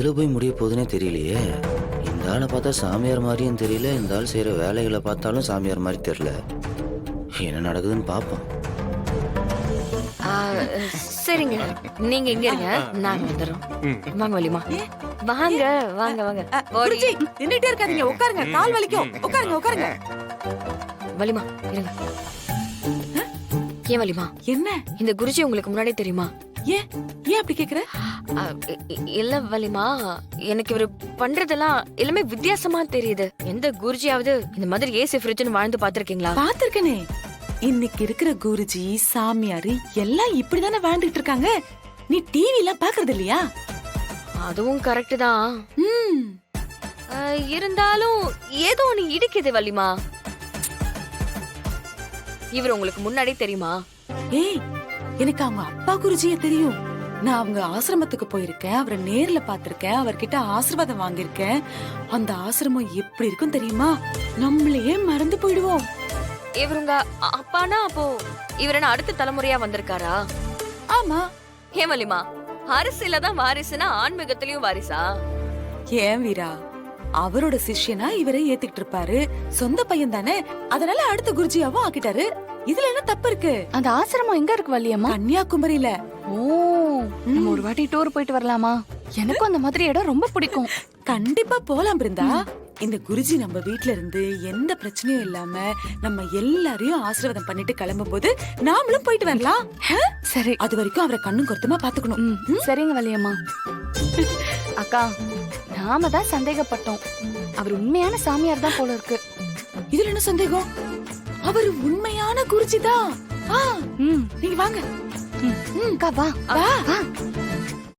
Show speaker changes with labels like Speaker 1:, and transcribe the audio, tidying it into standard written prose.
Speaker 1: எதுல போய் முடிய போகுதுன்னே தெரியலையே. இந்த ஆளை பார்த்தா சாமியார் மாதிரியும் தெரியல, இந்த ஆள் செய்யற வேலைகளை பார்த்தாலும் சாமியார் மாதிரி தெரியல. என்ன நடக்குதுன்னு பார்ப்போம்.
Speaker 2: சரிங்க, நீங்க இங்க இருங்க, நாங்க வந்துடுறோம். வாங்க வலிமா, வாங்க வாங்க வாங்க.
Speaker 3: குருஜி நின்னுட்டே இருக்காதீங்க, உட்காருங்க, கால் வலிக்கும். உட்காருங்க உட்காருங்க.
Speaker 2: வலிமா இருங்க. ஏன் வலிமா,
Speaker 3: என்ன
Speaker 2: இந்த குருஜி உங்களுக்கு முன்னாடியே தெரியுமா?
Speaker 3: ஏன் ஏன் அப்படி கேக்குற?
Speaker 2: இல்ல வலிமா, எனக்கு இவரு பண்றதெல்லாம் எல்லாமே வித்தியாசமா தெரியுது. எந்த குருஜியாவது இந்த மாதிரி ஏசி ஃப்ரிட்ஜ்னு வாழ்ந்து பாத்திருக்கீங்களா?
Speaker 3: பாத்திருக்கனே. இன்னைக்கு இருக்கிற குருஜி சாமியாரு எல்லாம் இப்படிதானே வாழ்ந்துட்டு இருக்காங்க. நீ டிவி எல்லாம் பாக்குறது இல்லையா?
Speaker 2: அதுவும் கரெக்ட் தான். இருந்தாலும் ஏதோ ஒண்ணு இடிக்குது வலிமா. இவர் உங்களுக்கு முன்னாடியே தெரியுமா?
Speaker 3: ஏய், எனக்கு அவங்க அப்பா குருஜியே தெரியும். நான் அவங்க ஆசிரமத்துக்கு போயிருக்கேன், அவரை நேர்ல பாத்திருக்கேன், அவர்கிட்ட ஆசீர்வாதம் வாங்கியிருக்கேன். அந்த ஆசிரமம் எப்படி இருக்கும் தெரியுமா? நம்மளையே மறந்து போயிடுவோம்.
Speaker 2: இவருங்க அப்பானா அப்போ இவர் என்ன அடுத்த தலைமுறையா வந்திருக்காரா?
Speaker 3: ஆமா.
Speaker 2: ஏன் வலிமா, அரசியல தான் வாரிசுனா ஆன்மீகத்திலயும் வாரிசா?
Speaker 3: ஏன் வீரா, அவரோட சிஷ்யனா இவரை ஏத்துக்கிட்டு இருப்பாரு. சொந்த பையன் தானே, அதனால அடுத்த குருஜியாவும் ஆக்கிட்டாரு. இதுல என்ன தப்பு இருக்கு?
Speaker 4: அந்த ஆசிரமம் எங்க இருக்கு வள்ளியம்மா?
Speaker 3: கன்னியாகுமரியில.
Speaker 4: ஓ, நம்ம ஒரு வாட்டி டூர் போயிட்டு வரலாமா? எனக்கும் அந்த மாதிரி இடம் ரொம்ப பிடிக்கும்.
Speaker 3: கண்டிப்பா போலாம் பிருந்தா. இந்த குருஜி நம்ம வீட்ல இருந்து எந்த பிரச்சனையும் இல்லாம நம்ம எல்லாரையும் ஆசீர்வாதம் பண்ணிட்டு கிளம்பும் போது நாமளும் போயிட்டு வரலாம்.
Speaker 4: சரி,
Speaker 3: அது வரைக்கும் அவரை கண்ணும் கருத்துமா பாத்துக்கணும்.
Speaker 4: சரிங்க வள்ளியம்மா. அக்கா, நாம தான் சந்தேகப்பட்டோம். அவர் உண்மையான சாமியார் தான் போல இருக்கு.
Speaker 3: இதுல என்ன சந்தேகம்? அவர் உண்மையான குருஜி தான். நீங்க வாங்க.
Speaker 4: அக்கா வா
Speaker 3: வா.